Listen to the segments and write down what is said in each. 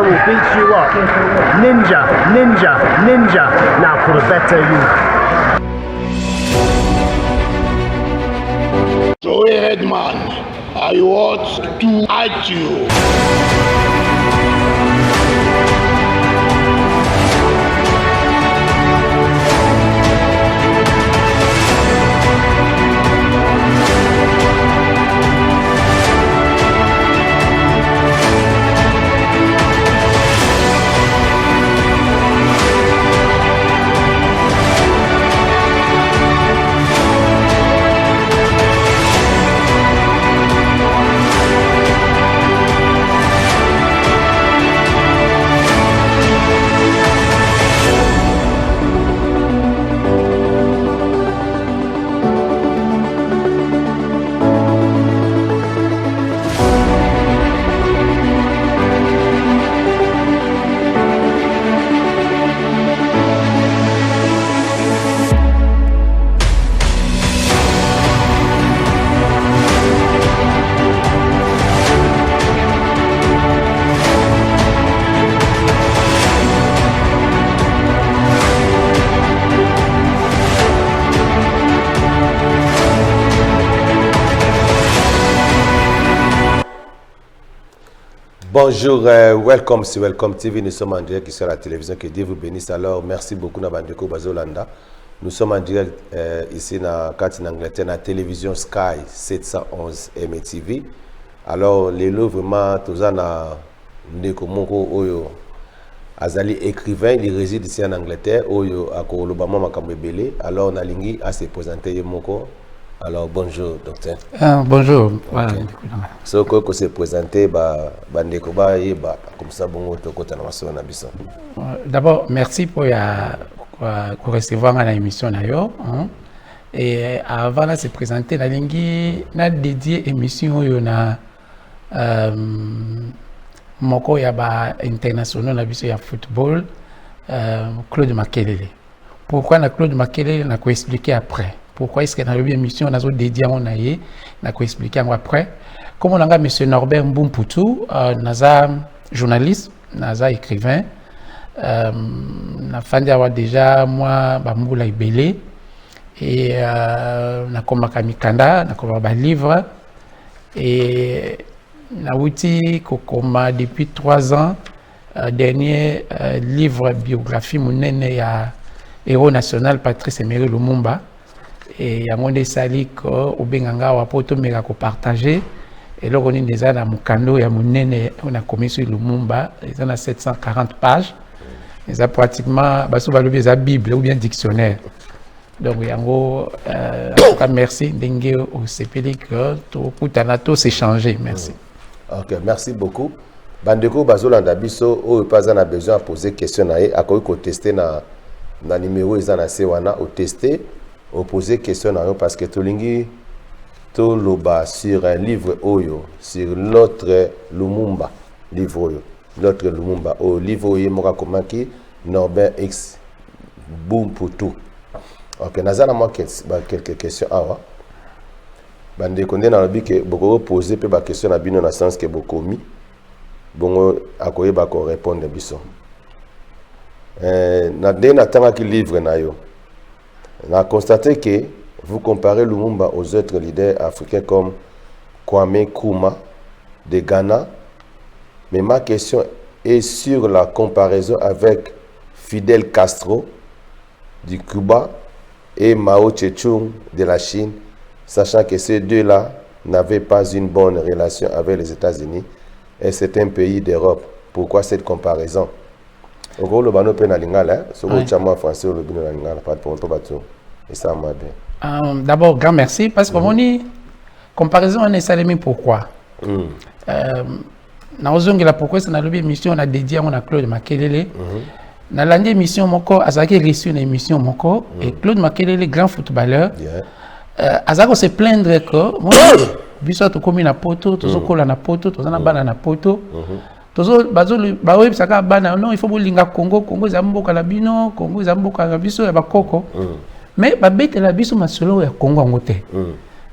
will beat you up. Ninja, ninja, ninja. Now for the better you. Joey Redman, I want to hurt you. Bonjour, welcome sur Welcome TV. Nous sommes en direct sur la télévision. Que Dieu vous bénisse. Alors, merci beaucoup, Nabandeko Bazolanda. Nous sommes en direct ici en Angleterre, la télévision Sky 711 MTV. Alors, les lots vraiment, tous en Ndeko Moko Oyo Azali écrivain, il réside ici en Angleterre. Oyo Akolobama Makambebele. Alors, on a l'ingui à se présenter Moko. Alors, bonjour, docteur. Bonjour. Okay. So, quand se présenter, comme ça, bon, d'abord, merci pour recevoir à l'émission. Et avant de se présenter, la lingi n'a dédié l'émission moko ya ba international na biso ya football Claude Makelele. Pourquoi na Claude Makelele na ko expliquer après. Pourquoi est-ce que dans l'émission, on a dédié à mon aïe, on a expliqué après. Comme on a M. Norbert Mbumpoutou, naza journaliste, naza écrivain, na fandi avoir déjà moi Bamboula Ibele et na komaka mikanda, na komaka livre et na wuti kokoma depuis 3 ans dernier livre biographie munene ya héros national Patrice Emery Lumumba. Et il y a un sali ko obenganga wa poto mega ko partager et là on est déjà dans mukando ya munene on a commis sur Lumumba ils ont 740 pages ils ont pratiquement baso balobi za bible ou bien dictionnaire donc yango en tout cas merci dengue au CPD que tout kutana tout s'échanger merci. OK, merci beaucoup. Bandeko bazolanda biso o pas en a besoin de poser question na e akoki ko tester na numéro ezana sewana au tester au poser question parce que Tolingi Toloba sur un livre Oyo sur l'autre Lumumba livre Oyo l'autre Lumumba au livre Oyo Moka Komaki Norbert X Mbumpoutou. OK, nazana moi quelques questions awa bande konde na lobi ke boko poser pe ba question na bino na sens que boko mi bongo akoye ba ko répondre biso na dena tanga ki livre na yo. On a constaté que vous comparez Lumumba aux autres leaders africains comme Kwame Nkrumah de Ghana. Mais ma question est sur la comparaison avec Fidel Castro du Cuba et Mao Tse-tung de la Chine, sachant que ces deux-là n'avaient pas une bonne relation avec les États-Unis et c'est un pays d'Europe. Pourquoi cette comparaison? D'abord, grand merci parce que mon comparaison on est salémé pourquoi? La pourquoi c'est dans l'émission on a dédié à Claude Makelele. Dans l'année émission moko azaki reçu une émission moko et Claude Makelele grand footballeur. Azako se plaindre que biso to komi na poto tozo kola na poto tozo na bana na poto. Tozo bazolo bawe bisaka bana non il faut bolinga Congo zamboka la bino Congo zamboka la biso ya bakoko. Mais babete la biso masolo ya Congo ngote.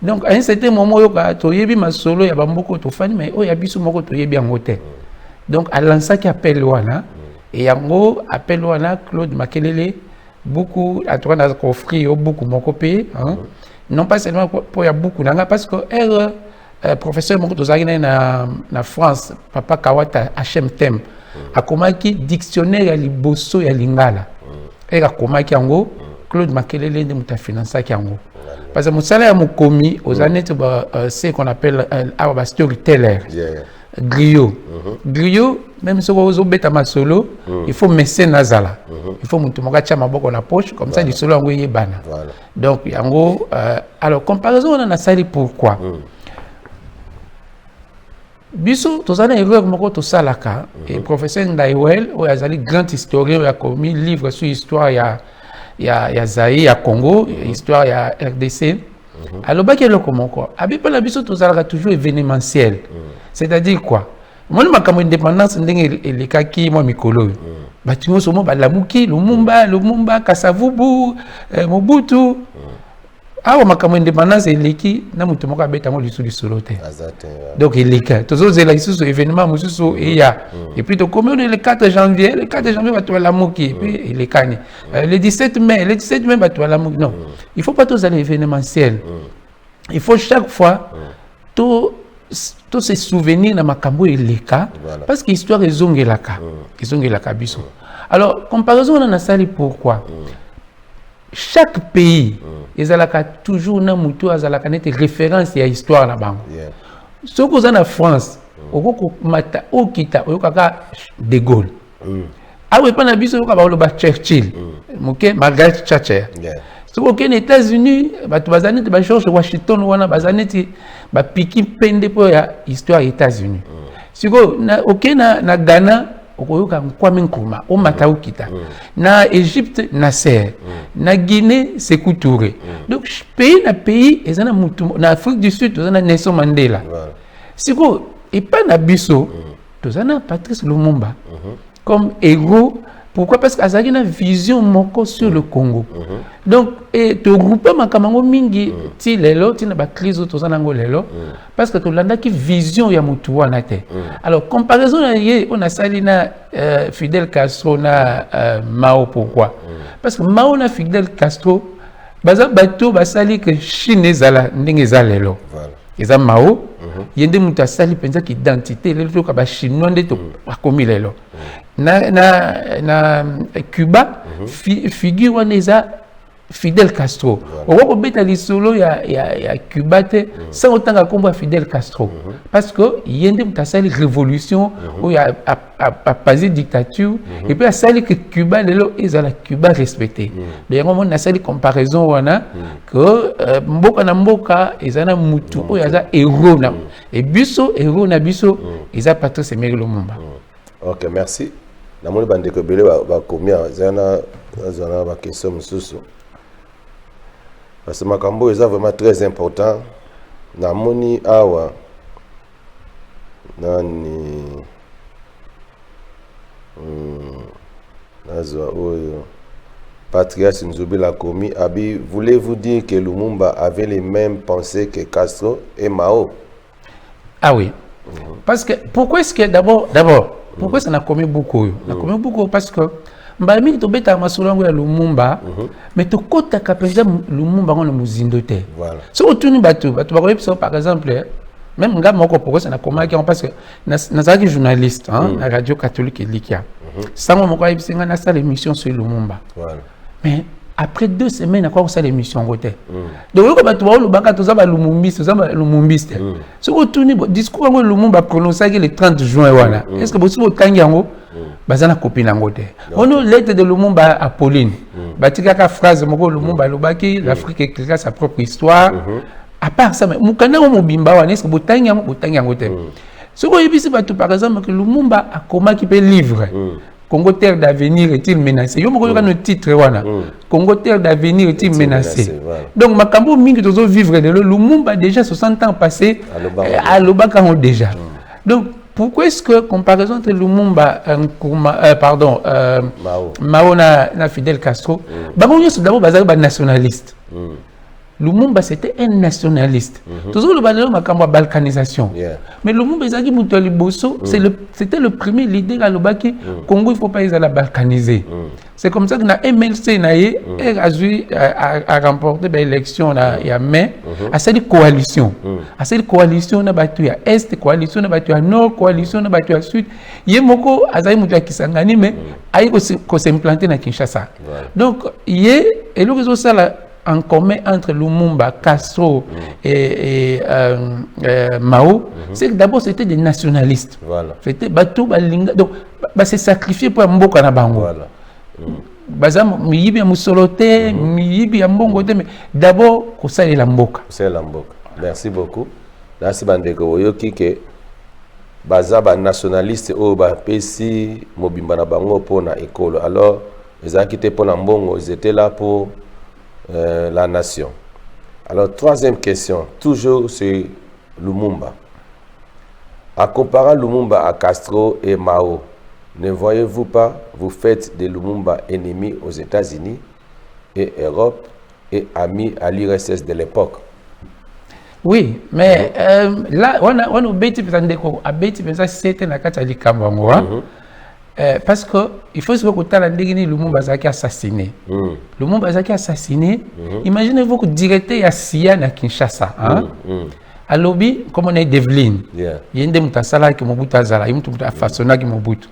Donc à un certain moment yo ka to yebi masolo ya bamboko to fani mais o ya biso moko to yebi ngote. Donc à lancaki appel wana et yango appel wana Claude Makelele beaucoup à toi dans offrir beaucoup mon copé hein. Non pas seulement pour y a beaucoup nanga parce que professeur moko tozaki na France papa Kawata HMTM akomaki dictionnaire ya liboso ya lingala akomaki yango Claude Makelele nde muta finançaki yango parce que musala ya mukomi ozaneti ba ce qu'on appelle un storyteller griot griot même si vous êtes à solo il faut mécène nazala il faut mutu moko tia maboko na poche comme ça du solo yango yebana donc yango alors comparaison on a sali pourquoi biso tozana erreur moko to salaka et professeur Ndaiwel o azali grand historien ya commis livre sur histoire ya Zaïre ya Congo histoire ya RDC alors ba kelo komoko abi pa la biso tozalaka toujours événementiel c'est-à-dire quoi moi makambo indépendance ndenge elekaki moi mikolo batingo somo balamuki Lumumba Kasavubu Mobutu awa makambo indépendance eleki na mutu moko abeta ngo lisu lisolo te donc eleka tozozela lisusu événement mususu eya et puis to comme le 4 janvier bato balamuki et puis elekani le 17 mai bato balamuki non il faut pas tous aller événementiel il faut chaque fois tout se souvenir na makambo eleka parce que histoire ezongelaka biso alors comparaison on a sali pourquoi chaque pays ezalaka toujours na mutu azalaka nete référence ya histoire na bango so ko na France okoko mata okita oyokaka de Gaulle awe pa na biso yoka ba Churchill moke Margaret Thatcher so ko ken États-Unis batu bazaneti ba George Washington wana bazaneti ba piki pende po ya histoire ya États-Unis siko na na Ghana okoyoka Kwame Nkrumah o mata okita na Égypte Nasser na Guinée Sékou Touré donc pays na pays ezana mutu na Afrique du Sud tozana Nelson Mandela siko et pas na biso tozana Patrice Lumumba comme héros. Pourquoi? Parce qu'il y a une vision moko sur le Congo. Donc, et te groupe makamango mingi ti lelo ti na ba crise tozanango lelo parce que to landa ki vision ya mutu wana te. Alors comparaison na ye on a salina Fidel Castro na Mao. Pourquoi? Parce que Mao na Fidel Castro baza bato basali que Chine ezala ndenge ezalelo. Voilà. Eza Mao yende mutu asali penza ki identité lelo ka ba chinois nde to akomi lelo. Na Cuba figure wana eza Fidel Castro. Oko beta lisolo ya Cuba te sans autant komba Fidel Castro parce que yende mutasali révolution ou ya passer dictature et puis asali que Cuba lelo ezala Cuba respecté. D'ailleurs on a sali comparaison wana que mboka na mboka ezana mutu o yaza héros na et biso héros na biso eza Patrice Emery Lumumba. OK, merci. Na moni bandeko belé ba komia zana ba question mususu. Parce que makambo est vraiment très important. Na moni awa nani nazwa oyo Patrice Nzobila Komi abi, voulez-vous dire que Lumumba avait les mêmes pensées que Castro et Mao? Ah oui. Parce que pourquoi est-ce que d'abord pourquoi ça n'a commis beaucoup? Ça n'a commis beaucoup parce que mbami to beta masolongo ya Lumumba mais to kota ka président Lumumba ngona muzindo te. Voilà. So otuni batu ba ko par exemple même nga moko pourquoi ça n'a commis parce que nazaki journaliste na radio catholique Likia. Sango moko ayibisenga na sala émission sur Lumumba. Voilà. Mais après 2 semaines, quoi ça l'émission côté. Donc quand tu vois le banque, tu as le Lumumbiste. Ce que tu dis, discours le Lumumba prononcé le 30 juin voilà. Est-ce que vous avez tangiango? Bazana copine en côté. On a lettre de Lumumba à Pauline. Batika ka phrase moko Lumumba lobaki, l'Afrique écrira sa propre histoire. À part ça, mukana mo bimba wana est-ce que vous tangiango te. Ce que yebisi batu par exemple que Lumumba a comment qui peut livre. Congo terre d'avenir est-il menacé? Yo moko yoka titre wana. Congo terre d'avenir est-il menacé? Donc makambo mingi tozo vivre de Lumumba déjà 60 ans passé à Lobaka déjà. Donc pourquoi est-ce que comparaison entre Lumumba Mao na Fidel Castro, bango nyonso d'abord bazali ba nationaliste. Lumumba c'était un nationaliste. Toujours le balado makambo balkanisation. Mais Lumumba ezaki muto liboso, c'était le premier leader à l'Obaki Congo il faut pas la balkaniser. C'est comme ça que na MLC naie a remporté l'élection il y a mai à cette coalition. À cette coalition na batu ya est, coalition na batu ya nord, coalition na batu ya sud. Yemoko azai muto Kisangani mais ayi ko s'implanter na Kinshasa. Donc et le réseau ça là en commun entre Lumumba, Castro et Mao, c'est que d'abord c'était des nationalistes. Voilà. C'était Batou Balinga. Donc, c'est sacrifié pour Mboka na bango. Voilà. Bazam miyibi ya musolote, miyibi ya mbongote, mais d'abord ça est la Mboka. C'est la Mboka. Merci beaucoup. Merci bandeko oyoki ke bazaba nationaliste o ba pesi mobimba na bango pona école. Alors, ils ont quitté pour mbongo, ils étaient là pour la nation. Alors, troisième question, toujours sur Lumumba. En comparant Lumumba à Castro et Mao, ne voyez-vous pas, vous faites de Lumumba ennemi aux États-Unis et Europe et ami à l'URSS de l'époque? Oui, mais là, on a bêti c'était na kata likambo. Parce que il faut se recouter la ndegini Lumumba zaki assassiné. Lumumba zaki assassiné. Imaginez-vous que directeur ya CIA na Kinshasa, à lobby comme on est Devlin. Yende mutasala ki Mobutu azala, yimutu afasona ki Mobutu.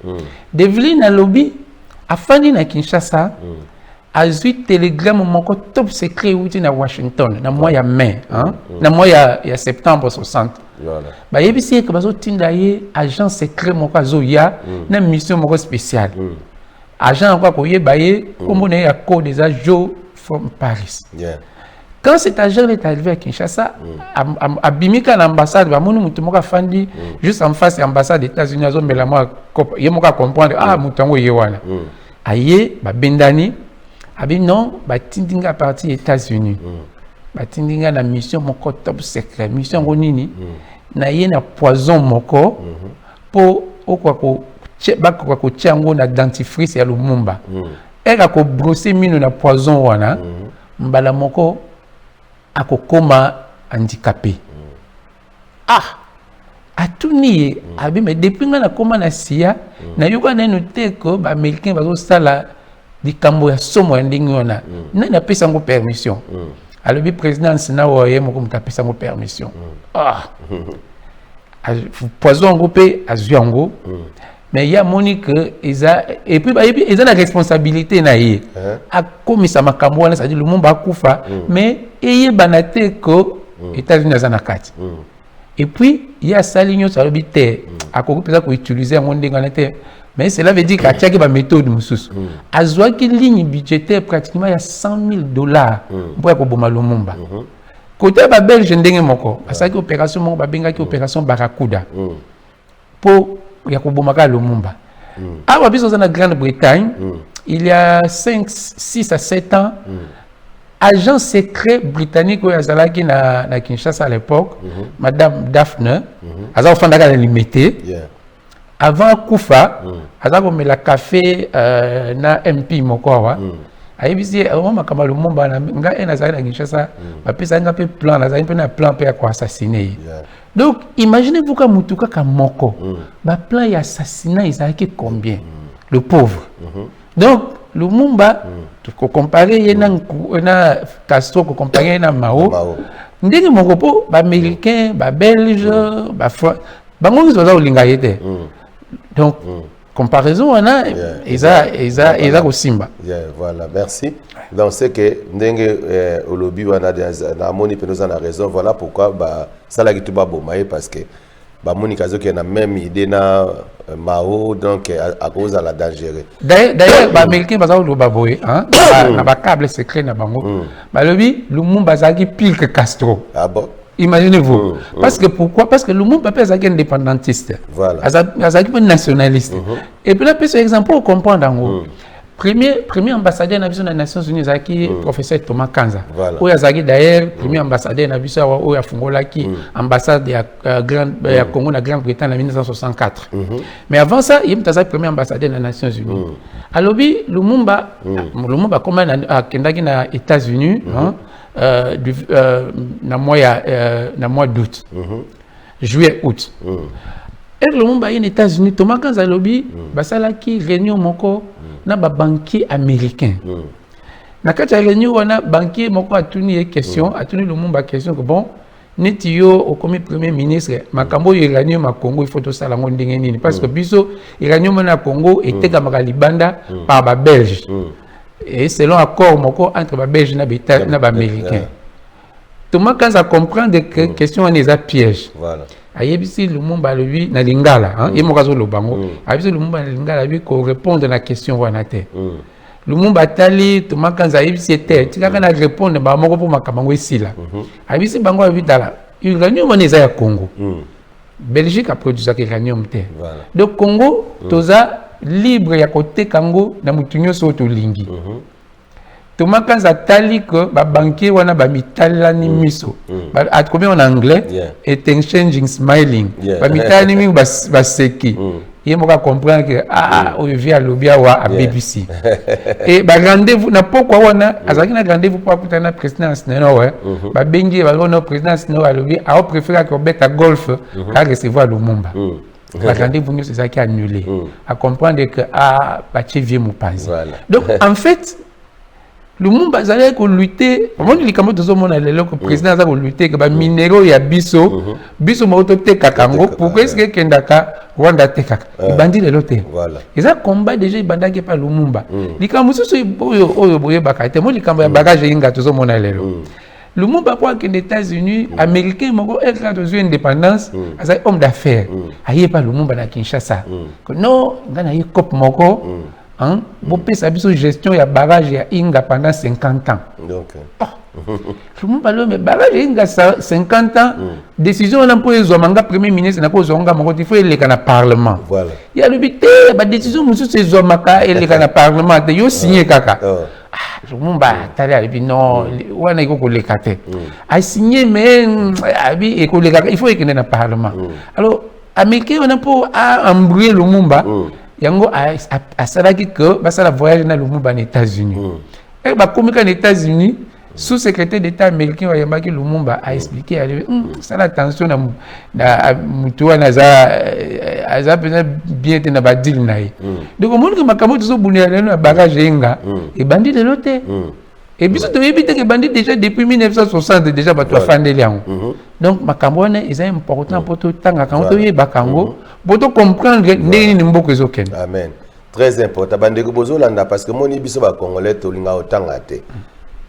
Devlin à lobby afani na Kinshasa. A zui télégramme moko top secret outi na Washington na mois ya mai, na mois ya septembre 60. Voilà. Ba yebisi que bazo tinda ye agent secret moko azoya na mission moko spéciale. Agent quoi ko yeba ye comme na ya code des Joe from Paris. Quand cet agent est arrivé à Kinshasa, à Bimika l'ambassade, ba monu mutu moko fandi juste en face de l'ambassade des États-Unis azo mbela moi ye moko comprendre mutango ye wana. Aye ba bendani abi non ba tindinga parti États-Unis. Ba tindinga na mission moko top secret, mission ngonini na ye na poison moko po okwa ko bako ko tiango na dentifrice ya Lumumba. Eka ko brosser mino na poison wana mbala moko akokoma handicapé. Atuni abi mais depuis nga na koma na sia na yoka na noter ko ba américain bazo sala likambo ya somo ya ndenge wana na pesa ngo permission. Alors le président sina woye moko mutapesa ngo permission. Poison ngo pe azyango. Mais il y a Monique et puis ils ont la responsabilité na ye. A komisa makambo wana ça dit le monde akufa mais eye banate ko États-Unis za nakati. Et puis il y a saligno ça lobité a ko pesa ko utiliser ngo ndenge wana te. Mais cela veut dire qu'il y a une méthode mususu. Azwa ki ligne budgétaire pratiquement il y a $100,000 pour ko Lumumba. Côté ba Belge ndenge moko, parce que opération moko ba benga ki opération Barracuda. Pour ya ko bomaka Lumumba. Awa biso na Grande-Bretagne, il y a 6 à 7 ans, agent secret britannique azalaki na Kinshasa à l'époque, madame Daphne, azao fandaka la limité. Avant Koufa, azako mela café na MP mokowa. Aibisi oma kama Lumumba na nga ena za na Kinshasa, ba pesa nga pe plan na za na plan pe ko assassiner. Donc imaginez-vous ka mutuka ka moko. Ba plan ya assassinat ezaki combien? Le pauvre. Donc Lumumba tu ko comparer na Castro ko comparer na Mao. Ndenge moko po ba américain, ba belge, ba bango zo linga yete. Donc, comparaison, on a, ils ont Simba. Voilà, merci. Donc, c'est que, au lobby, on a Moni Penosa a raison. Voilà pourquoi, ça l'a été parce que, Moni Kazo qui a la même idée na Mao, donc, à cause de la danger. D'ailleurs, les Américains, ils ont le câble secret, le lobby, Lumumba Zagi pire que Castro. Ah bon? Imaginez-vous. Parce que pourquoi? Parce que le monde peut être indépendantiste. Voilà. Il nationaliste. Et puis là, par exemple, pour comprendre en gros. Premier ambassadeur de la Nations Unies, c'est professeur Thomas Kanza. Voilà. D'ailleurs, premier ambassadeur de la Fongola qui ambassade de Congo de la Grande-Bretagne en 1964. Mais avant ça, il y a le premier ambassadeur des Nations Unies. Alors, Lumumba, comme à États-Unis, na mois d'août. Juillet, août. Et le monde aux États-Unis, Thomas Kanzalobi, basalaki réunion moko na ba banquier américain. Na kati réunion wana banquier moko atuni une question, atuni le monde question que bon, neti yo au comme premier ministre, makambo iranien ma Congo il faut tout ça la ndenge nini parce que biso iranien na Congo était comme libanda par ba Belge. Et selon accord moko entre ba Belge na ba américain. Thomas Kanza comprendre que question on est à piège. Voilà. Ayebisi Lumumba lui na lingala hein et mokazo lobango ayebisi Lumumba na lingala lui ko répondre na question wana te Lumumba tali Thomas Kanza ayebisi te tikaka na répondre ba moko pour makabango esila ayebisi bango abitala uranium oneza ya Congo Belgique a produit ça uranium te donc Congo toza libre ya côté Congo na mutunyo so to lingi Thomas Kanza tali que ba banquier wana ba mitalani miso at combien en anglais et exchanging smiling ba mitalani mi ba seki il moka comprendre que o via lobia wa a BBC et ba rendez-vous na pourquoi wana azaki na rendez-vous pour kutana présidence no ba bengi ba no présidence no alobi a préféré que beta golf à recevoir Lumumba la rendez-vous c'est ça qui a annulé à comprendre que ba chevie Mupanzi donc en fait Lumumba azali ko lutter avant de likambo tozo mona lelo ko président azali ko lutter que ba minéraux ya biso biso mo to te kakango pourquoi est-ce que kendaka Rwanda te kaka ibandi lelo te voilà eza combat déjà ibandaki pa Lumumba likambo susu oyo boye bakate mo likambo ya bagage inga tozo mona lelo Lumumba pour que les États-Unis américains moko être aux indépendance azali homme d'affaires aye pa Lumumba na Kinshasa que non ngana yi cop moko bon pesa biso gestion ya barrage ya Inga pendant 50 ans. Donc tout le monde parle mais barrage Inga 50 ans décision on a pour les hommes premier ministre na ko zonga moko il faut aller na parlement. Voilà. Il y a le but ba décision musu ces hommes ka aller na parlement te yo signé kaka. Tout le monde ba tali abi non wana iko ko lekate. A signé mais abi iko lekaka il faut que na parlement. Alors américain on a pour embrouiller le Lumumba yango a salaki que basala voyage na Lumumba aux États-Unis et ba komika aux États-Unis sous-secrétaire d'État américain wa yambaki Lumumba a expliqué ça attention na mutu wana za bien te na ba deal na ye donc au monde que makambo to so bunia na bagage inga et bandit de l'autre et biso to éviter que bandit déjà depuis 1960 déjà ba to fandeli yango donc makambo na est important pour tout tanga quand to yeba kango pour to comprendre ndeni ni mboko ezoken. Amen. Très important bandeko bozolanda parce que moni biso ba congolais to linga otanga te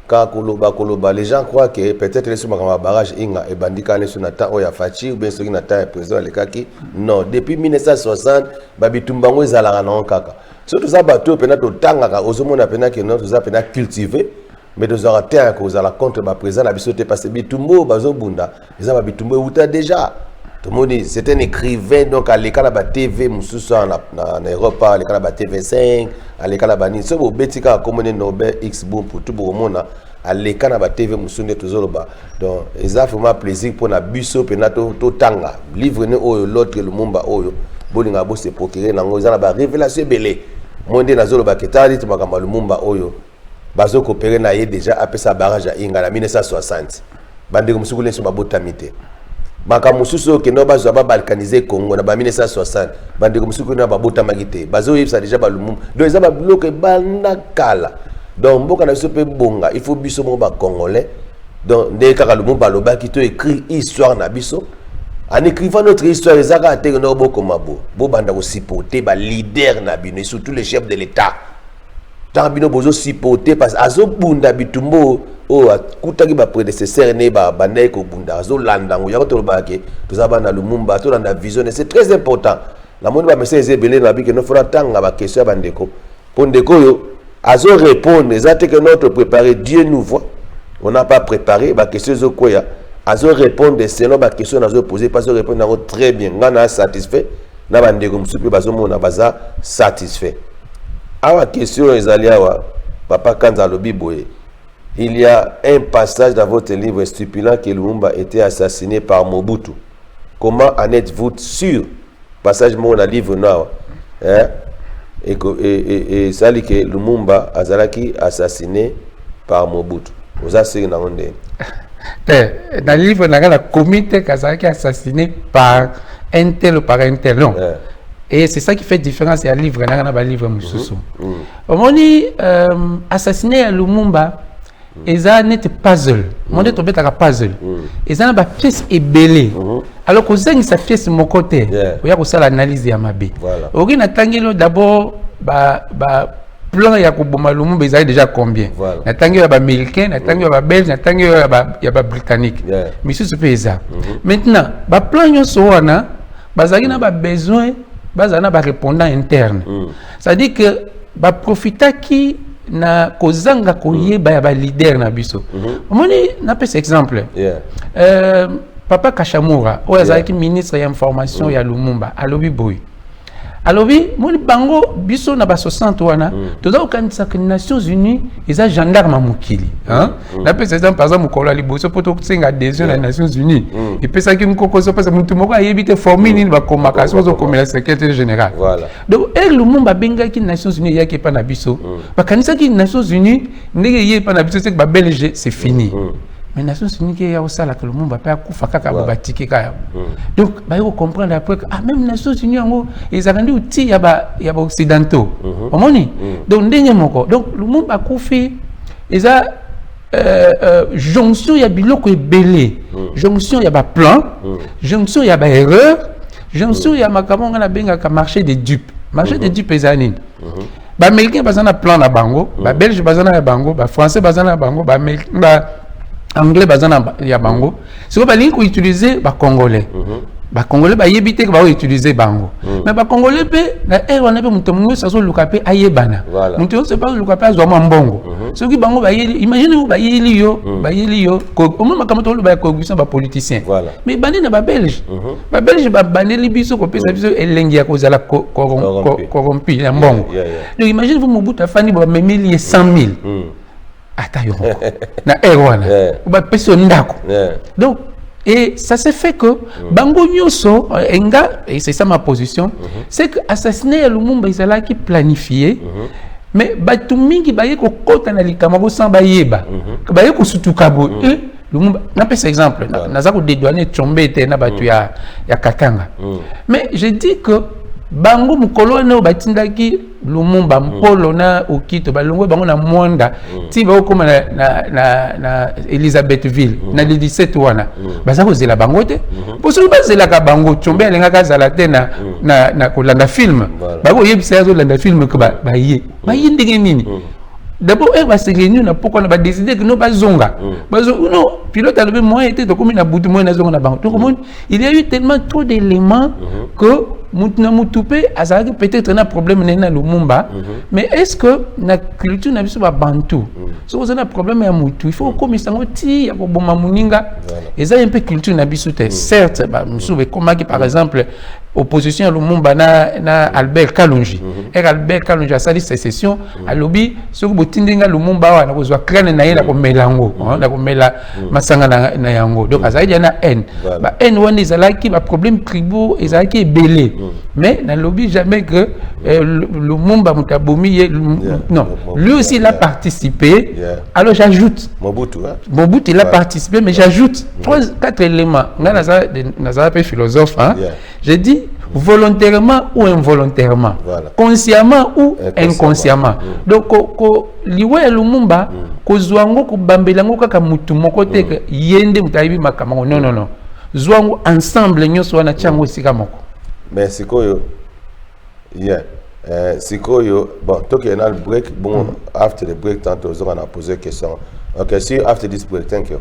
quand koloba les gens croient que peut-être les suma kama barrage inga et bandika ne sunata oya fachi ou bien soki na ta président le kaki non depuis 1960 babitumbango ezalaka na kaka surtout ça bato pena to tanga ka ozomona pena que non ça pena cultiver mais nous avons terre que vous allez contre le président, parce que Bitumbo, Bazobunda, ils ont Bitumbo déjà. Tout le monde dit, c'est un écrivain, donc à l'école de la TV, en Europe, à l'école de la TV5, à l'école de la TV, c'est un bétika comme un Nobel X boom pour tout le monde, à l'école de la TV, donc ils ont vraiment plaisir pour la busso, pour la tanga, livre l'autre, le Mumba, Bolinga Bosse, procurer, ils ont la révélation belé. Moi, je suis dans le Baketari, tu m'as le Mumba, bazo coopérer na ye déjà après sa barrage à Inga en 1960 bande ko musuku lenso babotamite baka mususu ke no bazo ba balkaniser Congo na 1960 bande ko musuku na babotamagite bazo yebsa déjà ba Lumumba donc ça ba bloquer banda kala donc mboka na biso pe bonga il faut biso mo ba congolais donc dès kaka Lumumba loba ki to écrit histoire na biso en écrivant notre histoire ezaka ateke no boko mabo bo banda ko supporter ba leader na bino et surtout les chefs de l'état tant bino bozo sipote parce azo bunda bitumbo o akutaki ba prédécesseur ne ba bandai ko bunda azo landango ya ko bake tozaba na Lumumba to na vision c'est très important la monde ba message ebele na bi que no fera tanga ba question ba ndeko pour ndeko yo azo répondre exacte que notre préparé Dieu nous voit on n'a pas préparé ba question zo koya azo répondre selon ba question azo poser pas azo répondre très bien ngana satisfait na ba ndeko musupi bazo mona baza satisfait. Awa question Ezaliawa, Papa Kanza Lobiboye. Il y a un passage dans votre livre stipulant que Lumumba était assassiné par Mobutu. Comment en êtes-vous sûr? Passage mon livre noir. Et ça dit que Lumumba Azalaki assassiné par Mobutu. Aux assurés dans le Dans le livre, on a la comité qui est assassiné par un tel ou par un tel. Non. Et c'est ça qui fait différence. Il y a un livre, on a un livre Moussoussou. On dit assassiné à Lumumba, ils ont un puzzle. On dit que c'est un puzzle. Ils ont une pièce ébellée. Alors que c'est sa pièce de mon côté. Il y a aussi l'analyse de Yamabé. On a d'abord plan ya koboma Lumumba ils déjà combien na tangi ya ba américain na tangi ya ba belge na tangi ya ba britannique mais c'est ça maintenant ba plan nyonso wana bazali na ba besoin bazana ba répondant interne ça dit que ba profitaki na kozanga koyeba ya ba leader na biso omoni na pese exemple papa Kachamura o azali ministre ya information ya Lumumba alobi boy alobi moni bango biso na ba 60 wana toza okanisa que Nations Unies eza gendarme mokili hein na pesa exemple par exemple mokolo liboso poto tsenga adhésion na Nations Unies et pesa ki mkokoso pesa mutu moko ayebite formule ba communication zo comme la secrétaire général voilà donc Lumumba benga ki Nations Unies yaki pa na biso ba kanisa ki Nations Unies ndenge yé pa na biso c'est que ba Belge c'est fini mais Nations Unies qui est au sala que le monde va pas couper kaka babatiki kaya donc bah il faut comprendre après que même Nations Unies en ils ont rendu outil ya ba occidentaux omoni donc dernier moko donc le monde va couper ils a jonction ya biloko ebelé jonction ya ba plan jonction ya ba erreur jonction ya makambo ngana benga ka marché des dupes ezani ba américain bazana plan na bango ba belge bazana na bango ba français bazana na bango ba anglais bazana ya bango siko balingi ko utiliser ba congolais ba congolais ba yebite ba utiliser bango mais ba congolais pe na wana pe muto mungu saso luka pe ayebana muto se pas luka pe azwa mbongo soki bango ba yeli imagine ba yeli yo ko au moins makamto ba coalition ba politicien mais bandi na ba belge ba bandeli biso ko pesa biso elengi ya kozala corrompu ya mbongo donc imagine vous Mobutu fani ba memeli 100,000 Attends, na erwana ba peso ndako donc et ça se fait que bango nyoso enga et c'est ça ma position c'est que assassiner Lumumba izala qui planifié mais batu mingi baye ko kota na likamabo sans bayeba baye ko sutuka bo Lumumba na pese exemple naza ko dédouaner Tchombete na batu ya Katanga mais je dis que bango mukolo na batindaki Lumumba mpolo na okito balongwe bango na mwanda ti ba okoma na Elisabethville na 17 wana baza ko zela bango te poso bazela ka bango Tchombe alenga ka zala te na kolanda film bako yebisa yazo landa film ko baye ndenge nini d'abord va se réunir na pourquoi on va décider que nous pas zonga non pilote a levé moi était donc comme na butu moi na zonga na bango donc il y a eu tellement trop d'éléments que Mutupe azaki peut-être un problème na Lumumba mais est-ce que na culture na biso ba bantu so vous avez un problème ya mutu il faut comme sango ti ya ko boma muninga et ça un peu culture na biso te certes ba msube comme par exemple opposition à Lumumba na Albert Kalonji Albert Kalonji a sali sécession à lobby so ko botindinga Lumumba wana ko zwa crâne na ye na ko melango na ko mela masanga na yango donc azali na haine ba haine wana ezalaki ba problème tribaux ezalaki ebelé mais dans lobby jamais que Lumumba mutabomi non lui aussi il a participé alors j'ajoute Mobutu il a participé mais j'ajoute 3-4 éléments naza pe philosophe je dis volontairement ou involontairement consciemment ou inconsciemment donc liwe Lumumba kozwango kubambelango kaka mutu moko te yende mutayibi makamako non zwango ensemble nyoso wana chango sika moko mais sikoyo sikoyo bon toke na break bon after the break tantôt on a posé question okay see you after this break thank you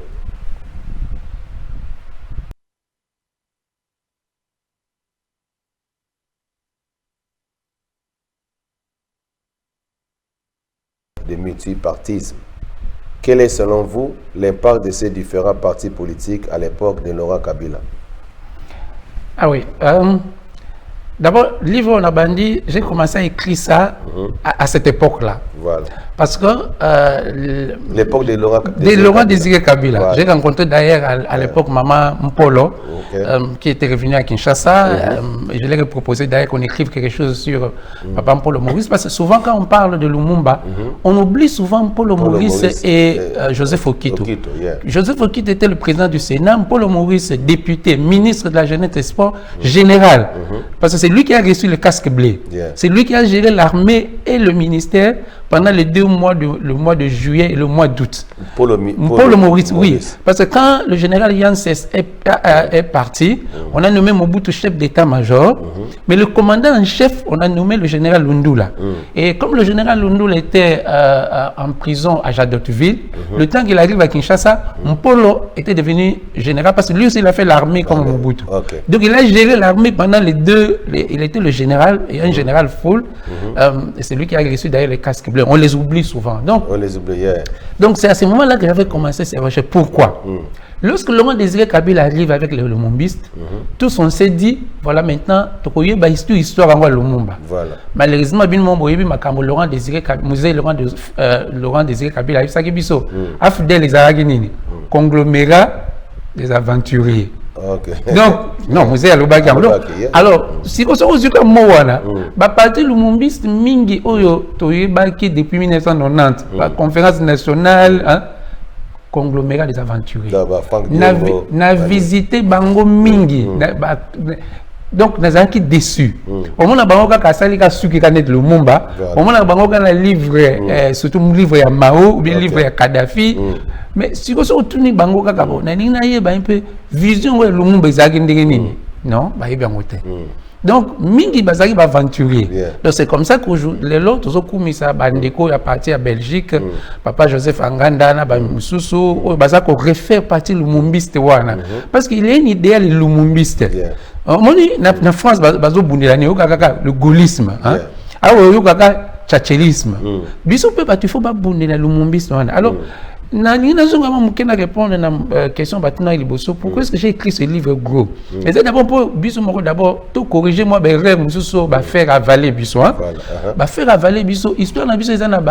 de multipartisme. Quel est selon vous l'impact de ces différents partis politiques à l'époque de Laurent Kabila? Ah oui, D'abord, livre on a bandit, j'ai commencé à écrire ça à cette époque-là. Voilà. Parce que l'époque de Laurent Désiré Kabila. Voilà. J'ai rencontré d'ailleurs à l'époque Maman Mpolo, qui était revenu à Kinshasa. Et je lui ai proposé d'ailleurs qu'on écrive quelque chose sur Papa Mpolo Maurice. Parce que souvent quand on parle de Lumumba, on oublie souvent Mpolo Maurice et Joseph Okito. Joseph Okito était le président du Sénat, Mpolo Maurice député, ministre de la Jeunesse et des Sports, général. Parce que c'est lui qui a reçu le casque bleu. C'est lui qui a géré l'armée et le ministère pendant les 2 mois, le mois de juillet et le mois d'août. Paul Maurice, oui. Parce que quand le général Yanses est parti, on a nommé Mobutu chef d'état-major, mais le commandant en chef, on a nommé le général Lundula. Et comme le général Lundula était en prison à Jadotville, le temps qu'il arrive à Kinshasa, Mpolo était devenu général parce que lui aussi il a fait l'armée comme Mobutu. Donc il a géré l'armée pendant les 2, il était le général et un général full, et c'est lui qui a reçu d'ailleurs les casques bleus. On les oublie souvent. Donc, on les oublie, donc c'est à ce moment-là que j'avais commencé ces recherches. Pourquoi? Lorsque Laurent Désiré Kabila arrive avec le Lumumbiste, tous on s'est dit, voilà maintenant, il y a une histoire en Lumumba. Malheureusement, Laurent Désiré Kabila, Afdel les Araginini, conglomérat des aventuriers. Donc, non, musée à l'Obaki. Alors, si vous avez un mot, la partie Lumumbiste, Mingi, Oyo, Toyebaki depuis 1990, la conférence nationale, conglomérat des aventuriers. Na visité Bango Mingi. Donc, nous avons été déçus. Au moment où nous avons suki kanet Lumumba, au moment où nous avons livre, surtout un livre à Mao ou bien livre à Kadhafi. Mais si vous avez tout Bango Kakabo, nous avons un peu vision de Lumumba. Non, donc, mingi bazaki va aventurier. Donc, c'est comme ça que les autres, ils ont commis ça, Bandeko, il a parti à Belgique, Papa Joseph Anganda, Bamoussoussou, bazako réfère parti Lumumbiste. Parce qu'il est un idéal Lumumbiste. En France, le gaullisme. Alors, il y a le tchatchelisme. Biso peut pas, il faut pas bounder le Lumumbiste. Alors, je vais répondre à la question pourquoi est-ce que j'ai écrit ce livre gros. Et c'est d'abord pour d'abord tout corriger moi ben rêve faire avaler biso faire avaler biso histoire na biso ezana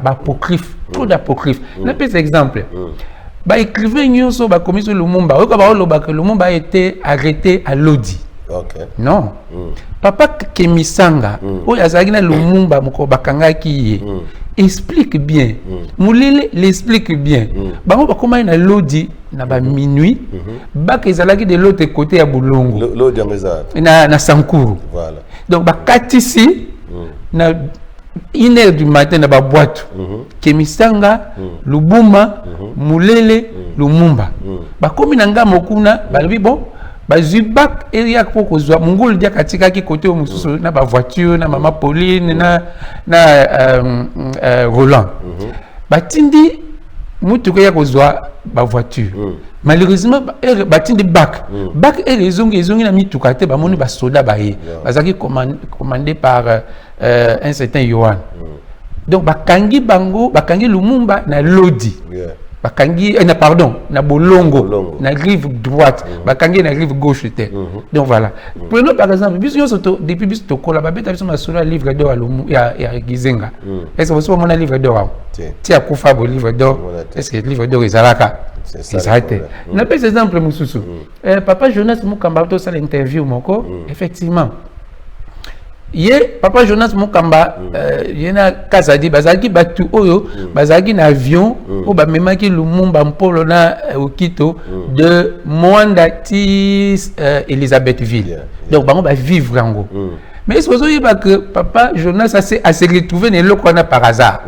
apocryphe, trop d'apocryphe. Na pèse exemple. Écrivain nyonso commis sur Lumumba, que Lumumba a été arrêté à Lodi. Non. Papa Kemisanga, Yazagina Lumumba moko bakangaki explique bien. Moulele l'explique bien. Bango bakoma na Lodi na ba minuit, bak ezalaki de l'autre côté à Boulongo. Lodi na Sankuru. Voilà. Donc bakatisi na 1h du matin na ba boîte. Kemisanga, Lubuma, Moulele, Lumumba. Bakomi na ngamo kuna, balobi bon bazibak eria poko zwa mungol dia katika ki côté mususu na ba voiture na mama Pauline na Roland batindi mutu ko ya kozwa ba voiture malheureusement batindi bac ezongi na mituka te ba moni ba soda ba ye bazaki commandé par un certain Yohan. Donc bakangi bango bakangi Lumumba na Lodi. Bakangi na Bolongo, na rive droite, bakangi na rive gauche. Donc voilà. Prenons par exemple, depuis bis to kola babeta biso masura livre d'or ya Gizenga. Est-ce que vous avez mon livre d'or? Tia kufa bo livre d'or. Est-ce que le livre d'or ezalaka? Exactement. Na pèse exemple mususu. Papa Jonas Mukamba to ça l'interview moko, effectivement. Papa Jonas Mukamba yena kazadi bazaki batu oyo bazaki na avion o ba memaki Lumumba Mpolo na Okito de Mwanda ti Elisabethville. Donc bango ba vivre yango. Mais est-ce que vous voyez que Papa Jonas a se retrouvé ne lokona par hasard.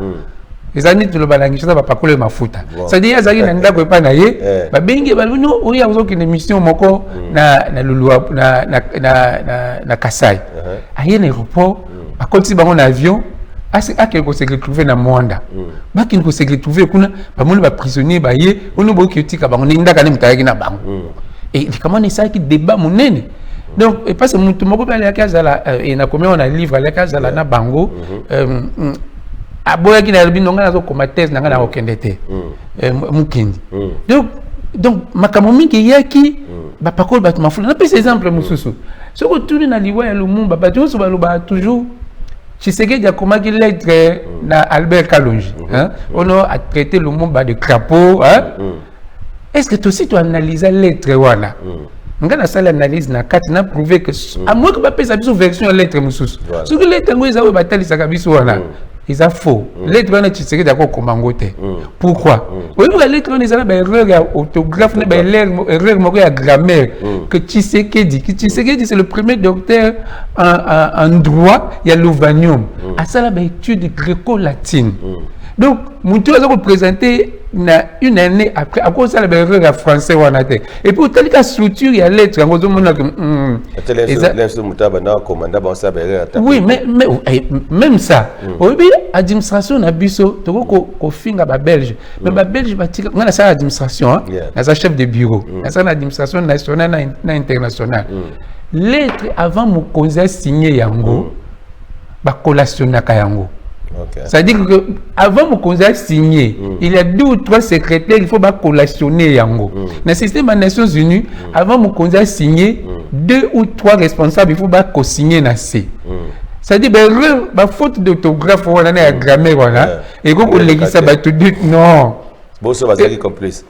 Les années tout le balangi ça va pas coller ma faute. Ça dit azaki na ndako pa na ye ba bengi ba no oya ozoki na mission moko na lulu na Kasai. Aye na aéroport a continué bango na avion a quelque se retrouver na Mwanda. Ba kin ko se retrouver kuna ba moni ba prisonnier ba ye ono bo ki tika bango ndaka ne mutayaki na bango. Et comment est ça qui débat monene. Donc et parce que mutu moko ba la kazala et na combien on a livre la kazala na bango aboya qui na binonga na zo comme thèse na na okendete mukindi. Donc donc makambo mingi yaki ba pakol ba mafula na pesa exemple mususu soko tuni na liwa ya Lumumba ba jonso baloba toujours Tshisekedi a commandé lettre na Albert Kalonji hein on a traité Lumumba de crapaud hein est-ce que toi aussi tu analyses la lettre wana ngana sala analyse na kati na prouver que à moins que ba pesa biso version lettre mususu ce que lettre ngo eza ba tali saka biso wana ils a faux lettre wana Tshisekedi d'accord komango te pourquoi oui la lettre wana ezala ba erreur ya orthographe na ba erreur moko ya grammaire que Tshisekedi c'est le premier docteur en droit ya Lovanium a sala ba étude gréco-latine donc mutu aza ko présenter na une année après à cause de la erreur français wana te et puis telle que structure ya lettre ngozo mona que oui mais même ça obi administration na biso to ko finga ba belge mais ba belge batika ngana sa administration na sa chef de bureau na sa administration nationale na internationale lettre avant mokonzi signer yango ba collationnaka yango. Okay. C'est-à-dire que avant mokonzi signer, il y a 2 ou 3 secrétaires, il faut pas collationner yango. Dans le système des Nations Unies, avant mokonzi signer, 2 ou 3 responsables, il faut pas co-signer na C. C'est-à-dire ba faute d'orthographe wana na grammaire wana et qu'on collègue ça ba tout dit non. Bon ça va être complice.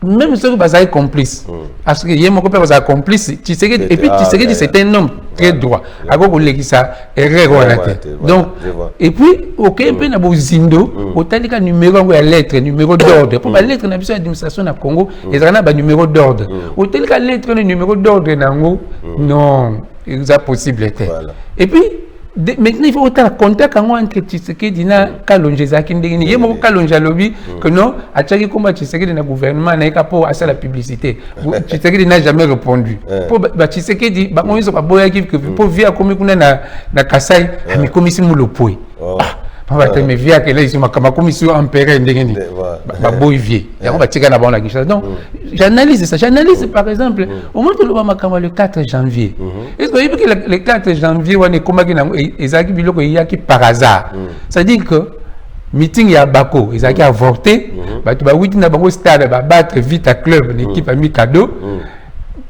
Même ceux qui sont complices, parce que y a mon copain qui est complice, et puis Tshisekedi c'est un homme très droit. Alors qu'on l'a ça erreur donc et puis ok peu na bozindo autant que numéro de lettre numéro d'ordre pour la lettre na biso administration na Congo et ça na ba numéro d'ordre autant que lettre numéro d'ordre nango non c'est possible et puis maintenant il faut autant contact entre Tshisekedi na Kalonji zaki ndengeni ye moko Kalonji lobby que non achaki komba Tshisekedi na gouvernement na ekapo asa la publicité Tshisekedi n'a jamais répondu pour Tshisekedi ba moyiso ba boya ki pour via komi kuna na Kasai mi komisi mulopoi papa te me via que là ici ma commission empereur ndengeni ba boy vie ya ko ba tika na bona kisha donc j'analyse ça j'analyse par exemple au moment où le makama le 4 janvier est-ce que le 4 janvier on est comme ezaki biloko yaki par hasard ça dit que meeting ya Bako ezaki avorté ba tu ba witi na bango stade ba battre vite à club l'équipe a mis cadeau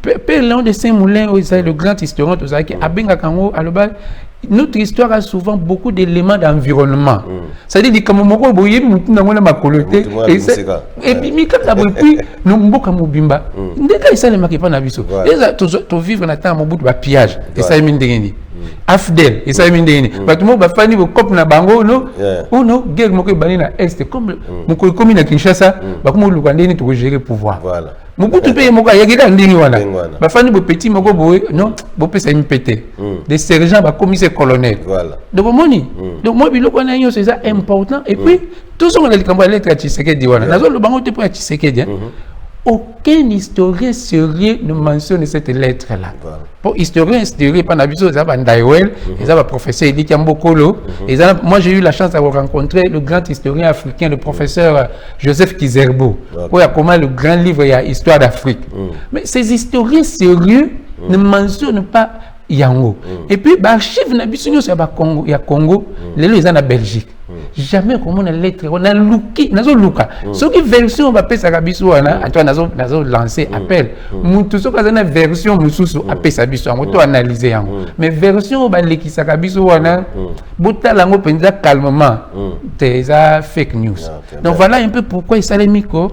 Père Léon de Saint-Moulin le grand historien tout ça qui a benga kango aloba notre histoire a souvent beaucoup d'éléments d'environnement. C'est-à-dire que momoko boye mutu na ngona makolote et puis mi kata puis no mboka mobimba ndeka isale makepa na biso eza to vivre na temps mobutu ba pillage et ça mindengeni afdel et ça mindengeni batu mo ba fani bo cop na bango no no guerre moko bani na est comme moko komi na Kinshasa ba ko mo lukandeni to gérer pouvoir voilà Mobutu pe moko yagika ndini wana ba fani bo petit moko boye non bo pesa impété des sergents ba commissaire colonel voilà donc moni donc moi biloko na yo c'est ça important et puis tout ce qu'on a likambo lettre à Tshisekedi wana nazo lo bango te pour Tshisekedi aucun historien sérieux ne mentionne cette lettre là pour historien sérieux pas na biso ça ba ndaiwel et ça ba professeur Eli Kiambokolo et ça moi j'ai eu la chance d'avoir rencontré le grand historien africain le professeur Joseph Kizerbo pour comment le grand livre il y a histoire d'Afrique mais ces historiens sérieux ne mentionnent pas yango et puis ba archive na biso nyonso ya Congo ya Congo lelo eza na Belgique jamais comment on a lettre on a luki nazo luka ce qui version ba pesa ka biso wana atwa nazo lancer appel mutu so kaza na version mususu apesa biso yango to analyser yango mais version ba lekisa ka biso wana botala ngo penza calmement teza fake news donc voilà un peu pourquoi Salemiko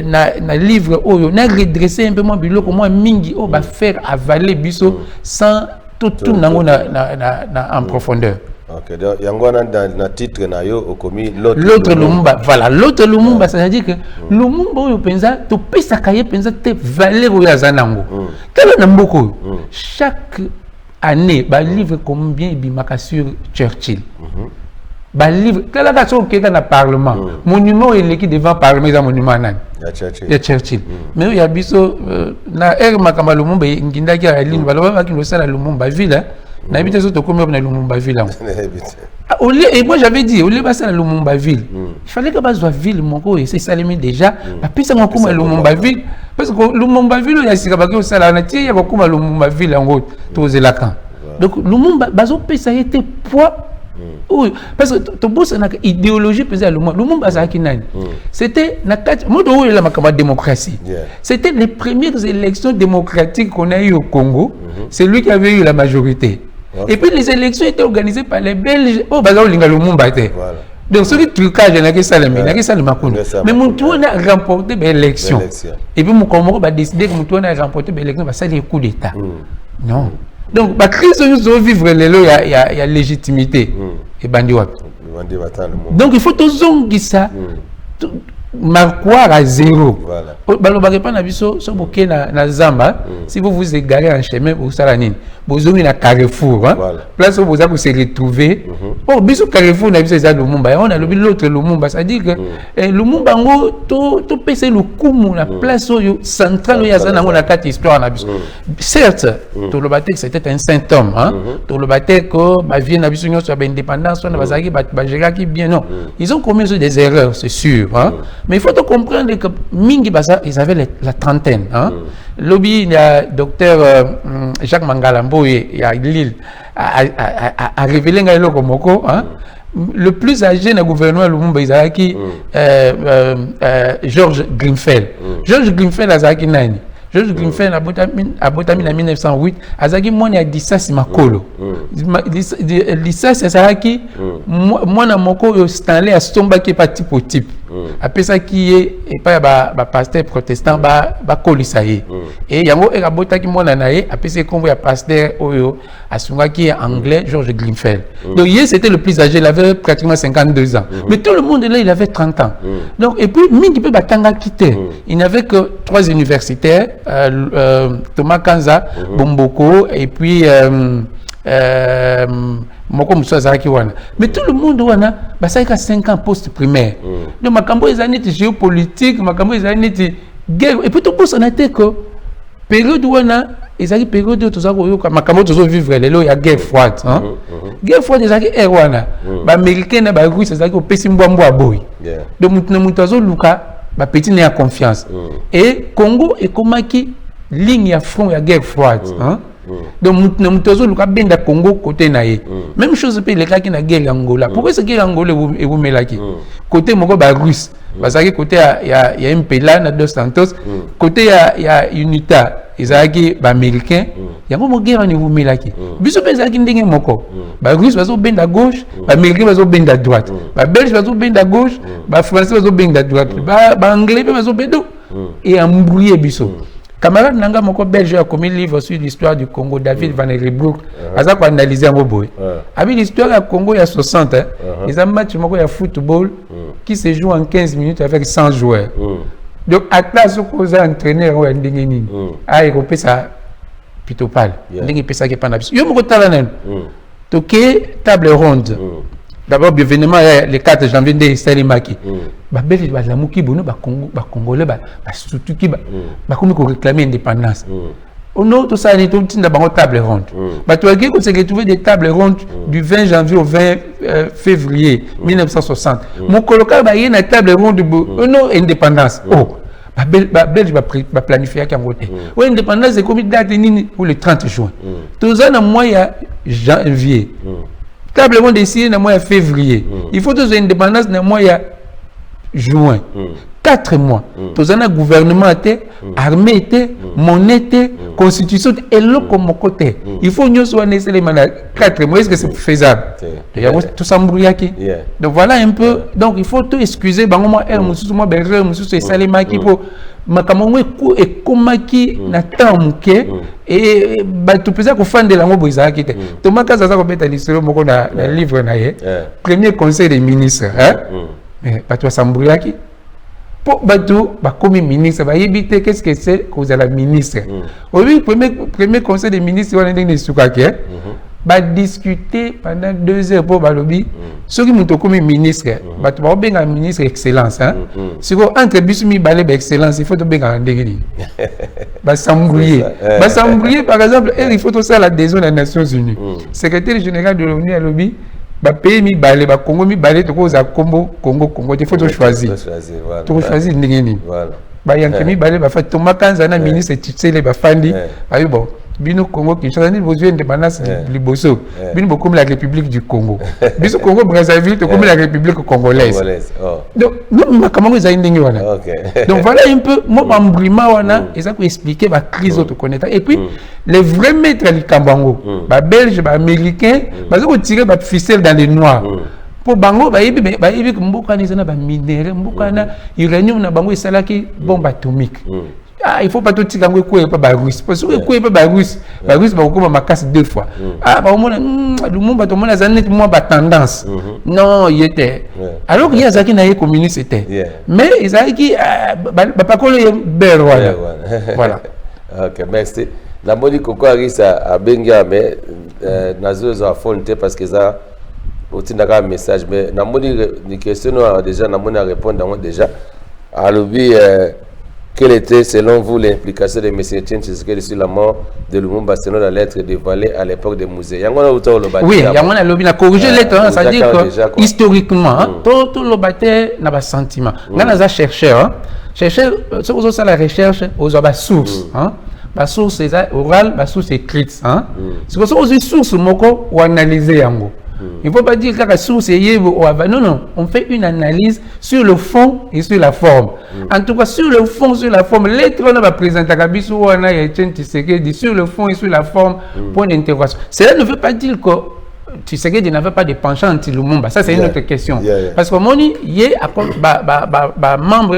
na livre oyo na redresser un peu moins biloko moi mingi o ba faire avaler biso sans tout nango na en profondeur. Ok, donc yango na titre na yo okomi l'autre Lumumba voilà l'autre Lumumba ça veut dire que Lumumba oyo penza to pesa kaye penza te valeur oyo azanango tala na mboko chaque année ba livre combien bimaka sur Churchill ba livre tala ka so keka na parlement monument eleki devant parlement za monument nani ya Churchill mais il y a biso na makamba Lumumba ngindaki ya ligne baloba bakino sala Lumumba ville na habité surtout comme na Lumumba ville et moi j'avais dit au lieu de Lumumba ville il fallait que base ville moko et c'est ça déjà ba pesa ngoko ma Lumumba ville parce que Lumumba ville ya sika ba ko sala na tie ya ko ma Lumumba ville ngo to zelaka donc Lumumba bazo pesa était poids Oui, parce que tu bosses une idéologie pesée à Lumumba Zaki Nani. C'était la démocratie. C'était les premières élections démocratiques qu'on a eues au Congo. C'est lui qui avait eu la majorité. Et puis les élections étaient organisées par les Belges. Oh, Lumumba était. Donc, ce trucage, il y a ça, mais Moutouan a remporté l'élection. Et puis, mon Congo a décidé que Moutouan a remporté l'élection, ça c'est le coup d'État. Non. Donc, la crise où nous vivre, il y a légitimité. Et donc, il faut tous ça. Marquoir à zéro. Si vous vous égarez en chemin, vous allez à Carrefour. Place où vous allez se retrouver. Oh, bisous Carrefour, on a l'autre Lumumba. C'est-à-dire que Lumumba, tout peut le coup, la place centrale, il y a la carte histoire. Certes, tout le bâtiment, c'était un saint homme. Tout le bâtiment, que vie n'a sur l'indépendance, ils ont commis des erreurs, c'est sûr. Mais il faut comprendre que Mingi Basa, ils avaient la trentaine. Lobby, il y a docteur Jacques Mangalambo, il y a Lille, a révélé le plus âgé dans le gouvernement Lumumba, Isaki, Georges Grimfeld. Georges Grimfeld a Zaki Nani. Georges Grimfeld a Botamine en 1908, Azaki Moni a dit ça, c'est ma colo. Dit ça, c'est Zaki, moi, na moko, Stanley a Stomba qui est pas type au type. Après ça, qui est, et pas, pasteur protestant, colisaï. Et yango, et la bota qui mona nae, après c'est qu'on voit pasteur, oyo, à Sunga qui est anglais, Georges Grimfeld. Donc, c'était le plus âgé, il avait pratiquement 52 ans. Mais tout le monde là, il avait 30 ans. Donc, et puis, Mingi peut Batanga quitter. Il n'avait que 3 universitaires. Thomas Kanza, Bomboko, et puis Moko Moussazaki Wana. Mais tout le monde Wana, ça a 5 ans post-primaire. Donc, Makambo est année géopolitique, Makambo est année guerre. Et puis, tout le monde a été que période Wana, ils ont période où tout ça, Makambo toujours vivre, il y a guerre froide. Guerre froide, ils ont dit, Wana, les Américains, les Russes, ils ont dit, Pessimboambo à Boy. Donc, nous avons Luka. Petit n'est à confiance. Et Congo est comme qui ligne à front à guerre froide. Donc nous avons le cas bien de Congo côté naïe. Même chose pour les cas qui na guerre Angola. Pourquoi cette guerre Angola et vous melaki? Côté Moko russe. Parce que côté il y a MPLA na Dos Santos. Côté il y a UNITA. Ils ont américain. Il y a une guerre en vous melaki. Biso bezaki ndenge moko. Russe va zo bien à gauche, américain va zo bien à droite. Belge va zo bien à gauche, français va zo bien à droite. Anglais va zo bien et embrouiller biso. Camarade Nanga Moko Belge a commis un livre sur l'histoire du Congo, David Van Riebeeck. Il a analysé un boy. Avec l'histoire du Congo, il y a 60. Ils ont un match de football qui se joue en 15 minutes avec 100 joueurs. Donc, à place où vous entraînez, vous avez un peu ça plutôt pâle. Vous avez un peu ça qui est pas n'absurde. Vous avez un peu table ronde. D'abord, bienvenue le 4 janvier de Salimaki. Belge va la mouki bono ba Congo ba congolais ba surtout qui ba comme qu'on réclamer indépendance. On a tout ça tout dans ba table ronde. Ba tu as qu'on s'est retrouvé des tables rondes du 20 janvier au 20 février 1960. Mon colocal ba y na table ronde non indépendance. Oh Belge va planifier à Cameroun. Oui, indépendance c'est comme date pour le 30 juin. Tout ça dans mois ya janvier. Table ronde décidé dans mois février. Il faut tous indépendance dans mois ya juin. 4 mois. Tous un gouvernement était, armée était, monnaie était, constitution et l'autre comme côté. Il faut nous soit nécessairement 4 mois. Est-ce que c'est faisable? Tout ça m'brouillaki. Donc voilà un peu. Donc il faut tout excuser. Bango er mususu moi berger mususu salimaki pour makamongwe ku et komaki na tamuke et ba tout peut-être qu'on fan de la mo boizaki te. Thomas Kaza za ko beta lisolo moko na livre na ye. Premier conseil des ministres, mais pas toi s'embrouillaki. Pour Badou, comme ministre, qu'est-ce que c'est que vous avez ministre? Oui, premier conseil des ministres, on a dit va discuter pendant 2 heures pour Balobi. Ceux qui m'ont comme ministre, tu vas bien un ministre excellence. Si vous entre Bissumi Balé excellence, il faut bien un dégué. Va s'embrouiller. Va s'embrouiller, par exemple, il faut tout ça l'adhésion des Nations Unies. Secrétaire général de l'ONU à Lobby. Pays mi balé ba Congo mi balé to koza Congo il faut choisir to choisir ndengeni ba yanke mi balé ba fa Thomas Kanza na ministre Tshisekedi ba fandi bon bino Congo Kinshasa ni besoin d'indépendance liboso bino beaucoup la République du Congo biso Congo Brazzaville to comme la République congolaise donc nous comment ils ndenge wana donc voilà un peu moi bambrima wana et ça peut expliquer la crise auto connaître et puis les vrais maîtres du Kambango ba belge ba américain ba zo tirer ba ficelle dans les noirs pour bango ba yebi que mboka na ba minéraux mboka na uranium na bango esalaki bombe atomique. Ah, il faut pas tout tirer quoi pas russe parce que quoi pas russe ba comme ma casse 2 fois ah ba mona le monde ba mona zanet moi ba tendance non il était alors il y a ça qui n'a communiste était mais ils a qui ba pas ko le berwa voilà. OK, merci. La moni koko arisa a benga mais nazo za fonte parce que ça otindaka message mais na moni ni question déjà na moni répondre déjà alobi quelle était, selon vous, l'implication de M. Etienne Tshisekedi sur la mort de Lumumba selon la lettre dévoilée à l'époque des musées? Oui, il y a un corrigé lettre, c'est-à-dire que historiquement, tout le bâtiment n'a pas sentiment. Quand on a chercheur, c'est la recherche aux sources. La source est orale, la source est écrite. C'est pour ça que les sources sont analysées. Il ne faut pas dire que la source est non, non, on fait une analyse sur le fond et sur la forme. En tout cas, sur le fond, sur la forme, lettre on va présenter sur le fond et sur la forme, point d'interrogation. Cela ne veut pas dire que Tshisekedi n'avait pas de penchant anti-Lumumba. Ça, c'est une autre question. Parce que moi, il y a membre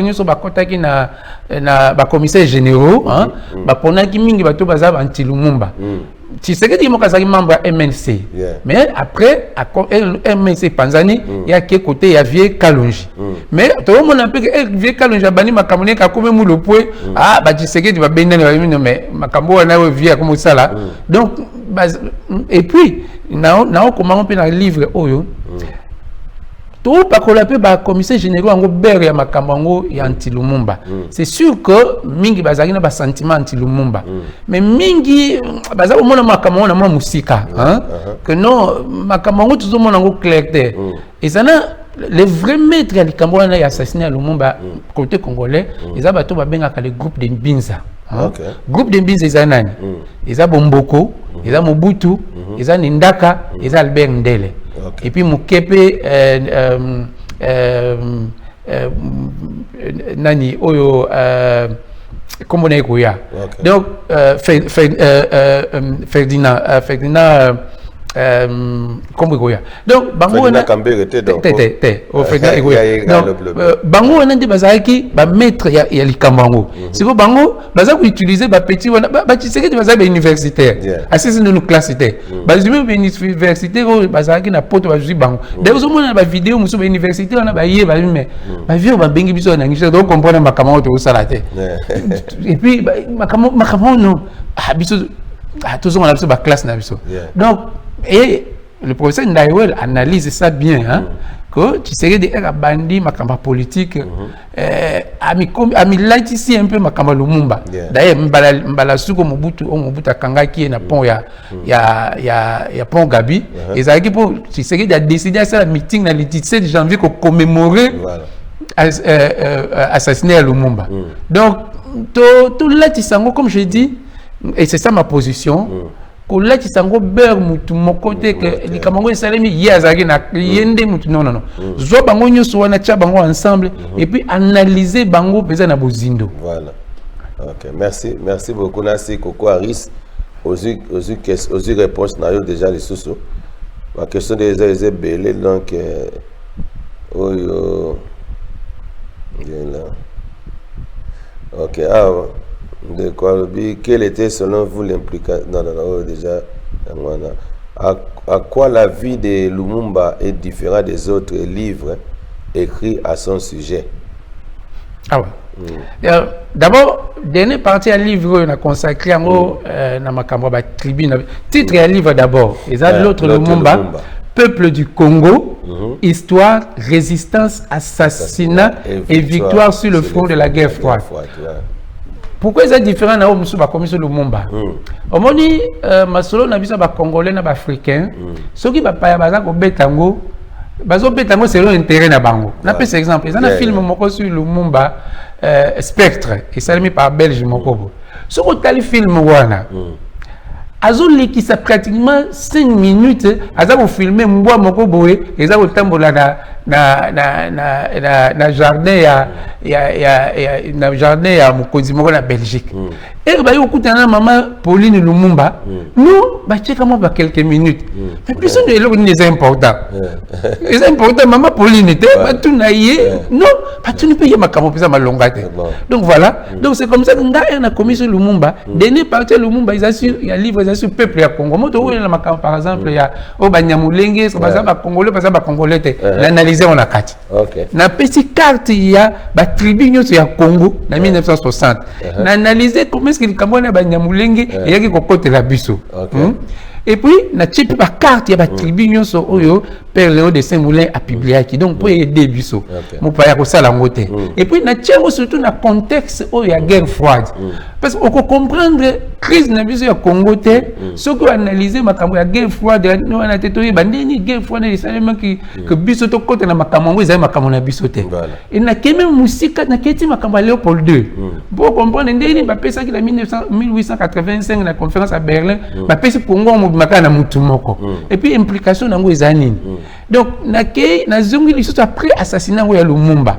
qui na commissaire généraux, pour qui mingi anti-Lumumba. Tshisekedi est membre de MNC. Mais après, à MNC Panzani, il y a quel côté il y a Vieux Kalonji. Mais tout le monde a dit que Vieux Kalonji a banni Makamone qui a comme le point. Ah, Tshisekedi va bien mais Makambo a vu comme ça là. Donc, et puis, comment on peut dans le livre Oyo. Tout par contre, le commissaire général en Robert et Makambango et anti-Lumumba. C'est sûr que Mingi Bazari n'a pas sentiment anti-Lumumba. Mais Mingi Bazari au monde Makambango n'a pas musika. Que non, Makambango tout le monde en clarté. Et ça n'a les vrais maîtres à l'Ikamboana et assassiné à Lumumba côté congolais. Ils ont battu le groupe de Mbinza. Groupe de Mbinza, ils ont nani. Ils ont Bomboko, ils ont Mobutu, ils ont Ndaka, ils ont Albert Ndele. Et puis Mukepe nani oyo comment on est donc Ferdinand comme Goya. Donc bango na bango na de bazaki ba maître ya likambango. C'est que bango bazako utiliser ba petit ba Tshisekedi bazaba universitaire. Assisi nous classitaire. Bazumi universitaire bazaki na poto bazuzi bango. D'ailleurs au monde ba vidéo muso ba universitaire na ba yé ba mais ba vieux ba bengi biso na ngisha donc comprendre makamao to salate. Et puis makamao no biso toujours on a besoin de classe na biso. Donc et le professeur Ndaiwel analyse ça bien, hein, que tu serais des bandi makamba politique, ami light ici un peu makamba Lumumba. D'ailleurs mbala suko Mobutu Kanga qui est na pont ya pont Gabi. Et ça qui pour tu serais décidé à ça meeting na le 17 janvier pour commémorer assassiné à Lumumba. Donc tout là tu sango comme je dis et c'est ça ma position. Ko lati sango ber mutu mokote que likamango esalemi yazaki na yende mutu non zo bango nyoso wana tia bango ensemble et puis analyser bango pesa na bozindo. Voilà. OK, merci beaucoup Nasi Koko Aris aux réponses na yo déjà les sous. La question des belé donc là. OK, de quoi quelle était selon vous l'implication déjà à quoi la vie de Lumumba est différente des autres livres écrits à son sujet? Ah ouais. D'abord, dernière partie à livre on a consacré à ma tribune titre et livre d'abord et ça l'autre Lumumba Peuple du Congo, histoire, résistance, assassinat et victoire sur le front de la guerre froide. Pourquoi c'est différent na omusu ba commission Lumumba? Omoni masolo na biso ba congolais na ba africain, soki ba paya baza ko betango, bazo betango selon intérêt na bango. Na pese exemple, ils ont un film moko sur Lumumba Spectre, et ça mis par Belge moko. Soko tali film wana. Azoli qui ça pratiquement 5 minutes aza filmer mbwa moko boye eza kotambola na jardin na jardin ya mokonzi moko na Belgique et ba yokutana maman Pauline Lumumba nous ba cheka mo ba quelques minutes mais puis c'est important c'est important maman Pauline était ba tout na yé non pas tout ne peut y makamo pesa malonga te donc voilà donc c'est comme ça que nga na commission Lumumba dernier parti Lumumba ils assurent il y a livre sur peuple ya Congo moto oyo na makam par exemple ya o banyamulenge so baza ba congolais baza ba congolais te l'analyser on a kati na petit carte ya ba tribu nyonso ya Congo na 1960 na analyser comment est-ce que kambona banyamulenge yaki kokote la biso et puis na type ba carte ya ba tribu nyonso oyo Père Léon de Saint-Moulin a publié qui donc pour aider biso mo pa ya ko sala ngote et puis na tiengo surtout na contexte oyo ya guerre froide parce que on peut comprendre crise na biso ya Congo te ce que analyser makambo ya guerre froide no na te toyi bandini guerre froide les salema que biso to côté na makambo ngo ezali makambo na biso te et na keme musika na keti makambo Léopold II pour comprendre ndeni ba pesa ki la 1885 na conférence à Berlin ba pesa Congo mo makana mutu moko et puis implication nango ezani donc na zongi lisusu après assassinat ngo ya Lumumba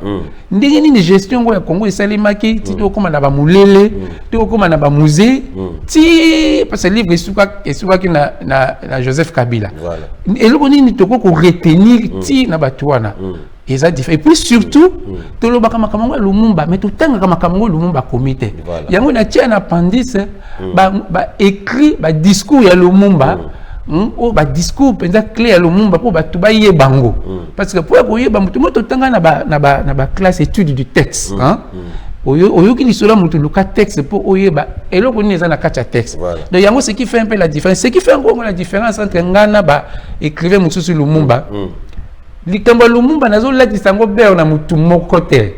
ndenge ni gestion ngo ya Congo esalema ki tito koma na ba mulele to koma na ba musée ti parce que livre esuka ki na Joseph Kabila eloko nini toko ko retenir ti na batuana et puis surtout to lo baka makambo Lumumba mais to tanga makambo Lumumba comité yango na tia na appendice ba écrit ba discours ya Lumumba o ba discours penza clé ya Lumumba pour ba tuba ye bango parce que pour koyeba mutu moto tanga na ba classe étude du texte oyo ki lisolo mutu luka texte pour oyeba eloko ni eza na kati ya texte donc yango ce qui fait un peu la différence ce qui fait encore la différence entre ngana ba écrivain mususu Lumumba likambo Lumumba nazo latisa ngo beo na mutu moko te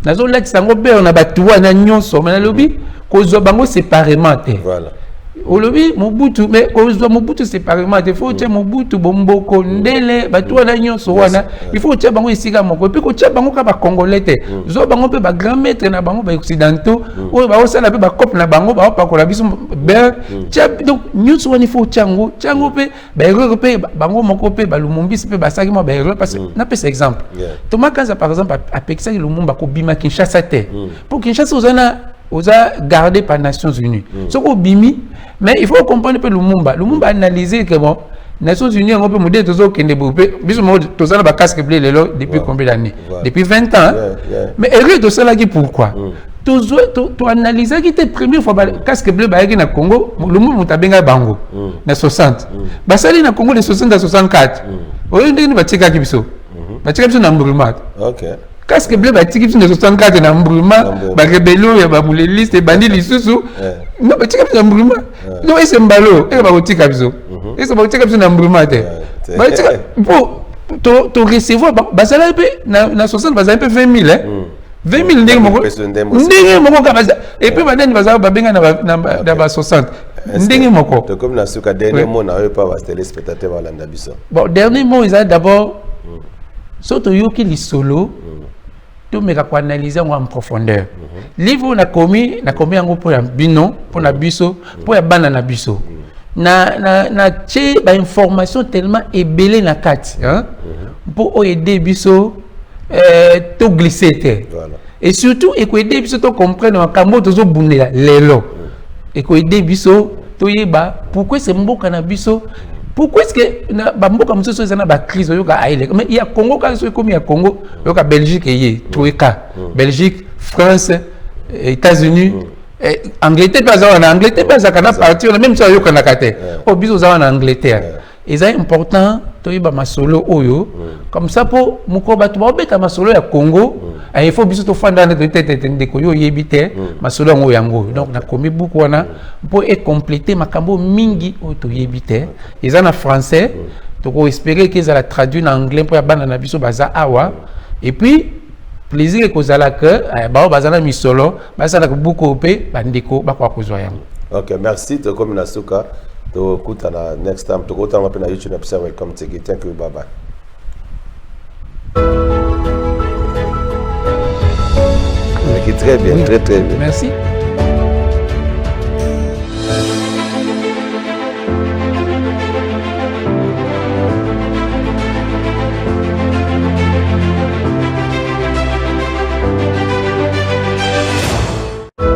nazo latisa ngo beo na batu wana nyonso mais lobi kozwa bango séparément te Olobi Mobutu mais kozwa Mobutu séparément il faut tia Mobutu bomboko ndele batu wana nyonso wana il faut tia bango esika moko puis ko tia bango ka ba congolais te zo bango pe ba grand maître na bango ba occidentaux oyo ba osala pe ba cop na bango ba pakola biso ber tia donc nyonso wana il faut tiango pe ba erreur pe bango moko pe ba Lumumbisi pe ba saki mo ba erreur parce que na pe exemple Thomas Kanza par exemple a pekisa Lumumba ko bima Kinshasa te pour Kinshasa oza gardé par Nations Unies ce ko bimi mais il faut comprendre que Lumumba analyser que bon Nations Unies on peut modèle tozo kende bopé biso mo tozala ba casque bleu lelo depuis combien d'années depuis 20 ans mais erreur de cela qui pourquoi to analyser qui était première fois casque bleu ba na Congo Lumumba mutabenga bango na 60 basali na Congo de 60 à 64 oyo ndeni batika kibiso na Mburuma casque bleu batiki biso na 64 na Mburuma ba rebellion ya ba muleliste bandi lisusu non batika biso na Mburuma non ese mbalo e ba kotika biso ese ba kotika biso na Mburuma te batika pour to recevoir basala pe na 60 basala pe 20 000 20 000 ndenge moko ka basa et puis badani basala babenga na ba 60 ndenge moko to comme na suka dernier mot na pas ba téléspectateur balanda biso bon dernier mot ils a d'abord surtout yoki li solo to meka ko analyser en profondeur livre na komi yango pour ya bino pour na biso pour ya bana na biso na tche ba information tellement ebelé na kati hein pour aider biso to glisser te et surtout et ko aider biso to comprendre makambo tozo bundela lelo et ko aider biso to yeba pourquoi c'est mboka na biso. Pourquoi est-ce que na bamboka musoso ezana ba crise yoka aile mais il y a Congo quand c'est comme il y a Congo yoka Belgique et Troika Belgique France États-Unis Angleterre pas en Angleterre pas ça kana partir même ça yoka na kate au biso za en Angleterre et c'est important to yiba masolo oyo comme ça pour mukoba to ba beta masolo ya Congo il faut biso to fanda na tete ndeko yo yebite masolo ngo yango donc na komi buku wana pour compléter makambo mingi o to yebite eza na français to ko espérer que ça la traduire en anglais pour ya bana na biso baza awa et puis plaisir ko zala que ba bazana misolo bazana ko buku pe bandeko ba kwa kozwa yango. OK, merci to comme na suka to kutana next time to kutana pe na YouTube episode. Welcome to it. Thank you, bye bye. Très bien, très bien. Merci.